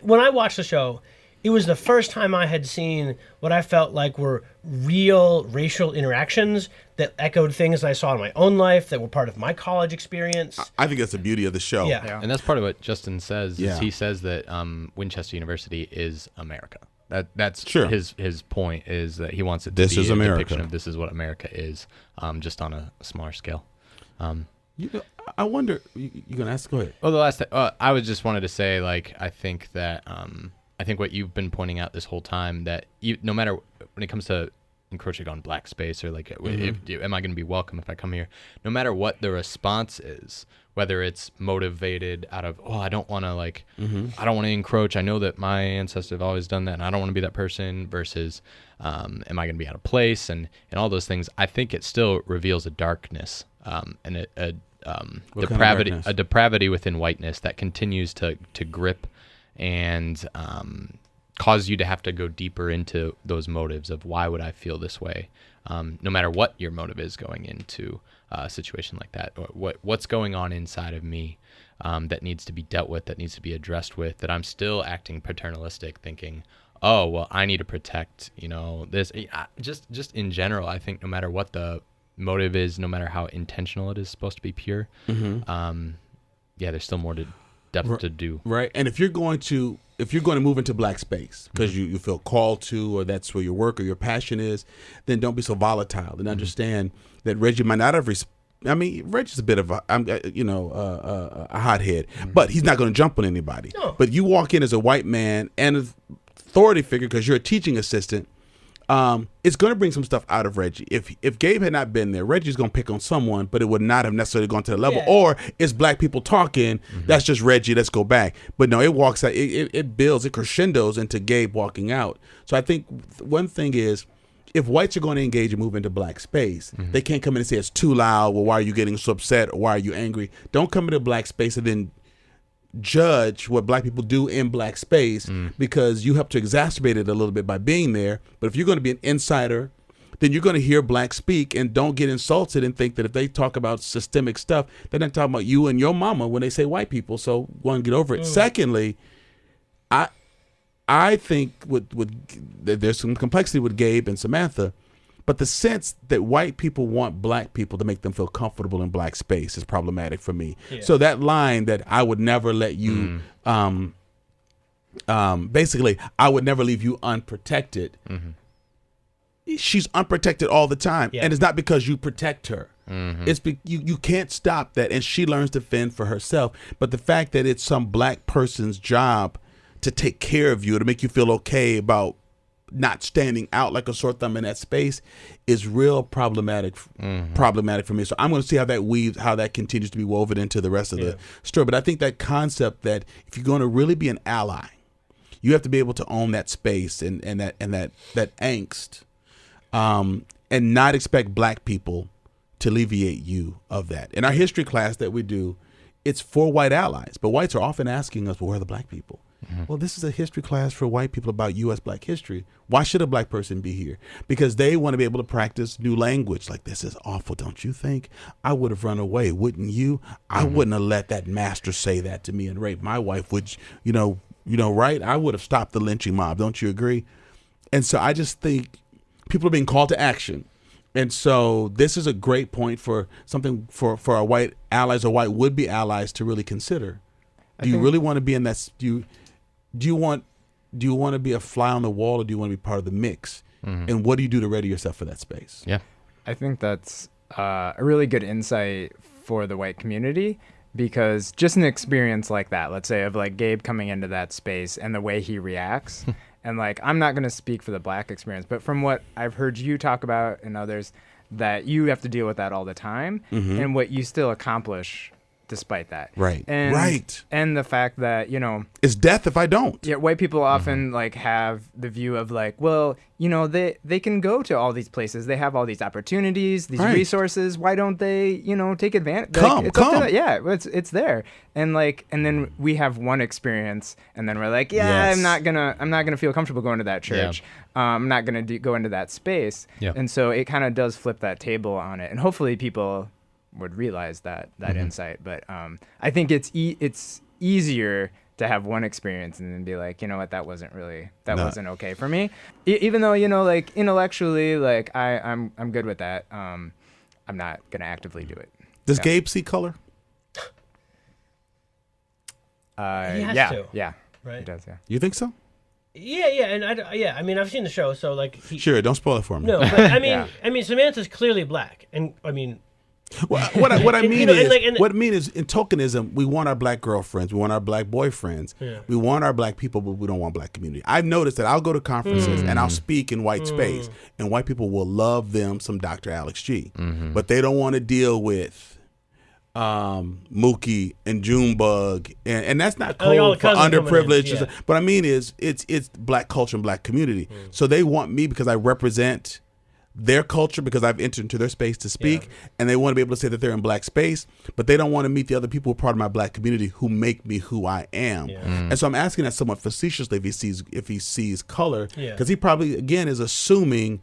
Speaker 4: when I watched the show, it was the first time I had seen what I felt like were real racial interactions that echoed things I saw in my own life, that were part of my college experience.
Speaker 2: I think that's the beauty of the show.
Speaker 4: Yeah.
Speaker 5: And that's part of what Justin says.
Speaker 2: Yeah.
Speaker 5: Is he says that Winchester University is America. That's
Speaker 2: Sure.
Speaker 5: his point, is that he wants it to
Speaker 2: This
Speaker 5: be
Speaker 2: is
Speaker 5: a
Speaker 2: America.
Speaker 5: depiction of this is what America is, just on a smaller scale.
Speaker 2: You know, I wonder. You gonna ask? Go ahead.
Speaker 5: Well, the last thing, I was just wanted to say, like, I think what you've been pointing out this whole time, that no matter when it comes to encroaching on black space, or like, am I going to be welcome if I come here? No matter what the response is, whether it's motivated out of, I don't want to I don't want to encroach. I know that my ancestors have always done that, and I don't want to be that person. Versus, am I going to be out of place, and all those things. I think it still reveals a darkness, and a depravity within whiteness that continues to grip and cause you to have to go deeper into those motives of why would I feel this way, no matter what your motive is going into a situation like that, or what's going on inside of me that needs to be dealt with, that needs to be addressed with, that I'm still acting paternalistic, thinking, oh, well, I need to protect, you know, this. Just in general, I think no matter what the motive is, no matter how intentional it is supposed to be pure, there's still more depth to do.
Speaker 2: Right. And if you're going to move into black space because you feel called to, or that's where your work or your passion is, then don't be so volatile, and understand that Reggie might not have Reggie's a bit of a hothead, but he's not going to jump on anybody.
Speaker 4: No.
Speaker 2: But you walk in as a white man and an authority figure because you're a teaching assistant. It's going to bring some stuff out of Reggie. If Gabe had not been there, Reggie's going to pick on someone, but it would not have necessarily gone to the level.
Speaker 4: Yeah.
Speaker 2: Or it's black people talking. That's just Reggie. Let's go back. But no, it walks out. It builds. It crescendos into Gabe walking out. So I think one thing is, if whites are going to engage and move into black space, they can't come in and say it's too loud. Well, why are you getting so upset, or why are you angry? Don't come into black space and then judge what black people do in black space, because you help to exacerbate it a little bit by being there. But if you're going to be an insider, then you're going to hear black speak, and don't get insulted and think that if they talk about systemic stuff, they're not talking about you and your mama when they say white people. So go and get over it. Secondly, I think there's some complexity with Gabe and Samantha, but the sense that white people want black people to make them feel comfortable in black space is problematic for me. Yeah. So that line that I would never let you, basically, I would never leave you unprotected. She's unprotected all the time. Yeah. And it's not because you protect her. It's you can't stop that. And she learns to fend for herself. But the fact that it's some black person's job to take care of you, to make you feel okay about not standing out like a sore thumb in that space, is real problematic for me. So I'm going to see how that continues to be woven into the rest of the story. But I think that concept that if you're going to really be an ally, you have to be able to own that space and that angst, and not expect black people to alleviate you of that. In our history class that we do, it's for white allies, but whites are often asking us, well, where are the black people? Well, this is a history class for white people about U.S. black history. Why should a black person be here? Because they want to be able to practice new language. Like, this is awful, don't you think? I would have run away, wouldn't you? I wouldn't have let that master say that to me and rape my wife. Would you know? right? I would have stopped the lynching mob. Don't you agree? And so I just think people are being called to action. And so this is a great point for something for our white allies or white would-be allies to really consider. Do you really want to be in that? Do you want to be a fly on the wall, or do you want to be part of the mix? And what do you do to ready yourself for that space?
Speaker 5: Yeah,
Speaker 3: I think that's a really good insight for the white community, because just an experience like that, let's say of like Gabe coming into that space and the way he reacts, and like I'm not going to speak for the black experience, but from what I've heard you talk about and others, that you have to deal with that all the time, and what you still accomplish despite that.
Speaker 2: Right.
Speaker 3: And the fact that,
Speaker 2: it's death if I don't.
Speaker 3: Yeah, white people often like have the view of like, well, they can go to all these places. They have all these opportunities, these resources. Why don't they, take advantage?
Speaker 2: Come.
Speaker 3: Yeah, it's there. And then we have one experience, and then we're like,
Speaker 2: Yes.
Speaker 3: I'm not gonna feel comfortable going to that church. Yeah. I'm not gonna go into that space. Yeah. And so it kind of does flip that table on it, and hopefully people would realize that insight. But I think it's easier to have one experience and then be like, you know what, that wasn't wasn't okay for me. Even though, like intellectually, like I'm good with that. I'm not gonna actively do it.
Speaker 2: Does Gabe see color?
Speaker 4: He has to.
Speaker 3: Yeah.
Speaker 4: Right.
Speaker 3: He does, yeah.
Speaker 2: You think so?
Speaker 4: Yeah, and I mean, I've seen the show, so like.
Speaker 2: Sure, don't spoil it for me.
Speaker 4: No, but I mean, Samantha's clearly black, and I mean.
Speaker 2: Well, what I mean is in tokenism, we want our black girlfriends, we want our black boyfriends, we want our black people, but we don't want black community. I've noticed that I'll go to conferences and I'll speak in white space, and white people will love them some Dr. Alex G, but they don't want to deal with Mookie and Junebug, and that's not cool for underprivileged. But I mean is it's black culture and black community. So they want me because I represent their culture, because I've entered into their space to speak, and they want to be able to say that they're in black space, but they don't want to meet the other people who are part of my black community who make me who I am. And so I'm asking that somewhat facetiously if he sees color, because he probably again is assuming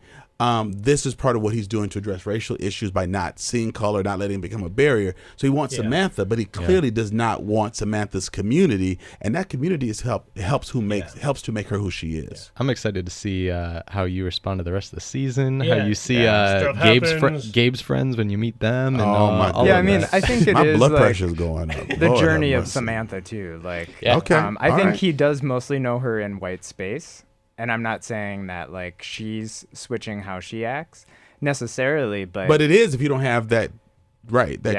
Speaker 2: this is part of what he's doing to address racial issues by not seeing color, not letting it become a barrier. So he wants Samantha, but he clearly does not want Samantha's community, and that community is helps to make her who she is.
Speaker 5: I'm excited to see how you respond to the rest of the season. How you see Gabe's friends when you meet them. And,
Speaker 3: I mean, I think it
Speaker 2: my
Speaker 3: is
Speaker 2: blood
Speaker 3: like
Speaker 2: pressure's going up.
Speaker 3: The journey of Samantha too. Like, I think he does mostly know her in white space. And I'm not saying that like she's switching how she acts necessarily, but
Speaker 2: it is if you don't have that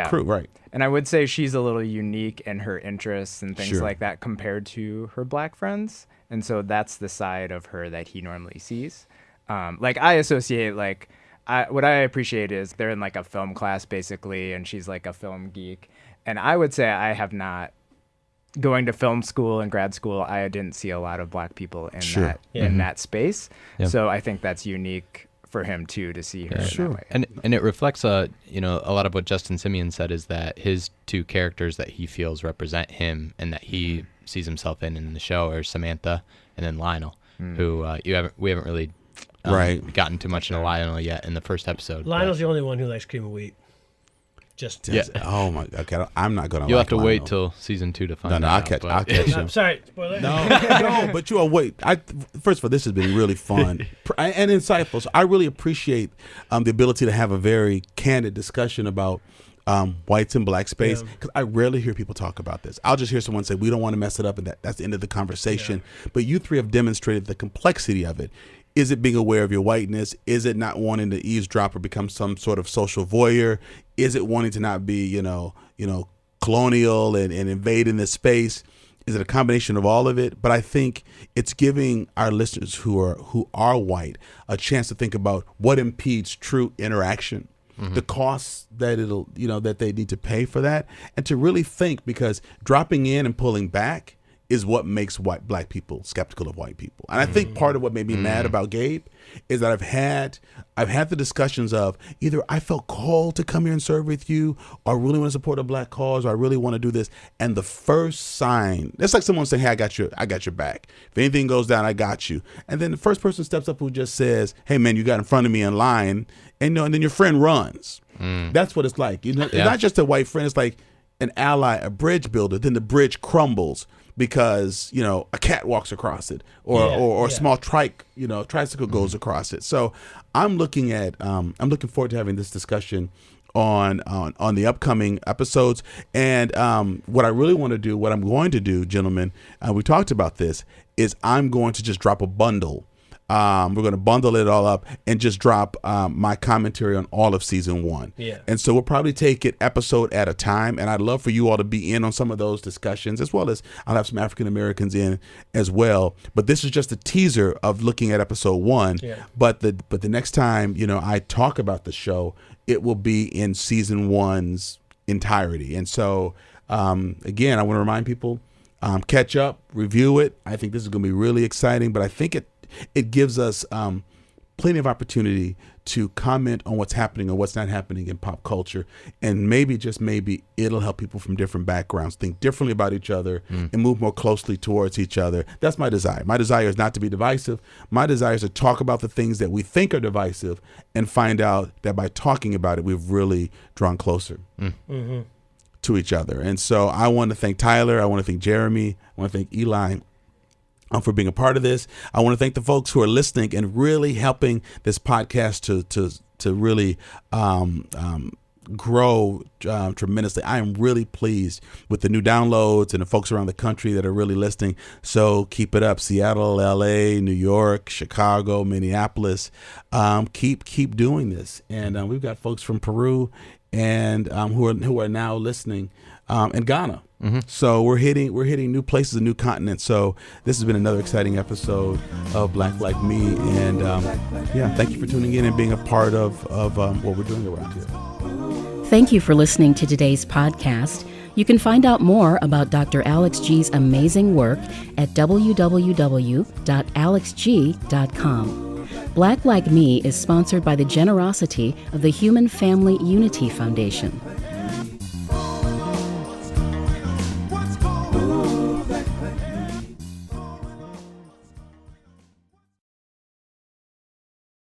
Speaker 2: crew, right?
Speaker 3: And I would say she's a little unique in her interests and things like that compared to her black friends, and so that's the side of her that he normally sees. Like I associate what I appreciate is they're in like a film class basically, and she's like a film geek, and I would say I have not. Going to film school and grad school, I didn't see a lot of black people in that space. So I think that's unique for him too to see her in that way.
Speaker 5: And it reflects a lot of what Justin Simeon said is that his two characters that he feels represent him and that he sees himself in the show are Samantha and then Lionel, who we haven't really gotten too much into Lionel yet in the first episode.
Speaker 4: Lionel's the only one who likes cream of wheat.
Speaker 2: Oh my. Okay, I'm not gonna.
Speaker 5: You'll have to wait till season 2 to find out.
Speaker 2: I'll catch you.
Speaker 4: I'm sorry, spoiler.
Speaker 2: No, but you will wait. First of all, this has been really fun and insightful. So I really appreciate the ability to have a very candid discussion about whites and black space, because I rarely hear people talk about this. I'll just hear someone say we don't want to mess it up, and that's the end of the conversation. But you three have demonstrated the complexity of it. Is it being aware of your whiteness? Is it not wanting to eavesdrop or become some sort of social voyeur? Is it wanting to not be, colonial and invading this space? Is it a combination of all of it? But I think it's giving our listeners who are white a chance to think about what impedes true interaction, the costs that that they need to pay for that, and to really think, because dropping in and pulling back is what makes black people skeptical of white people. And I think part of what made me mad about Gabe is that I've had the discussions of either I felt called to come here and serve with you, or I really want to support a black cause, or I really want to do this. And the first sign, it's like someone saying, hey, I got your back. If anything goes down, I got you. And then the first person steps up who just says, hey man, you got in front of me in line, and then your friend runs. That's what it's like. It's not just a white friend, it's like an ally, a bridge builder, then the bridge crumbles. because a cat walks across it, or a small tricycle goes across it. So I'm looking forward to having this discussion on the upcoming episodes. And what I'm going to do, gentlemen, we talked about this, is I'm going to just drop a bundle. We're going to bundle it all up and just drop my commentary on all of season 1.
Speaker 4: Yeah.
Speaker 2: And so we'll probably take it episode at a time. And I'd love for you all to be in on some of those discussions, as well as I'll have some African Americans in as well. But this is just a teaser of looking at episode 1.
Speaker 4: Yeah.
Speaker 2: But the next time, I talk about the show, it will be in season 1's entirety. And so, again, I want to remind people, catch up, review it. I think this is going to be really exciting, but I think it gives us plenty of opportunity to comment on what's happening or what's not happening in pop culture. And maybe, just maybe, it'll help people from different backgrounds think differently about each other and move more closely towards each other. That's my desire. My desire is not to be divisive. My desire is to talk about the things that we think are divisive and find out that by talking about it, we've really drawn closer to each other. And so I want to thank Tyler. I want to thank Jeremy. I want to thank Eli for being a part of this. I want to thank the folks who are listening and really helping this podcast to really grow tremendously. I am really pleased with the new downloads and the folks around the country that are really listening. So keep it up. Seattle, LA, New York, Chicago, Minneapolis. Keep doing this. And we've got folks from Peru and who are now listening, in Ghana. So we're hitting new places and new continents. So this has been another exciting episode of Black Like Me. And thank you for tuning in and being a part of what we're doing around here.
Speaker 1: Thank you for listening to today's podcast. You can find out more about Dr. Alex G's amazing work at www.alexg.com. Black Like Me is sponsored by the generosity of the Human Family Unity Foundation.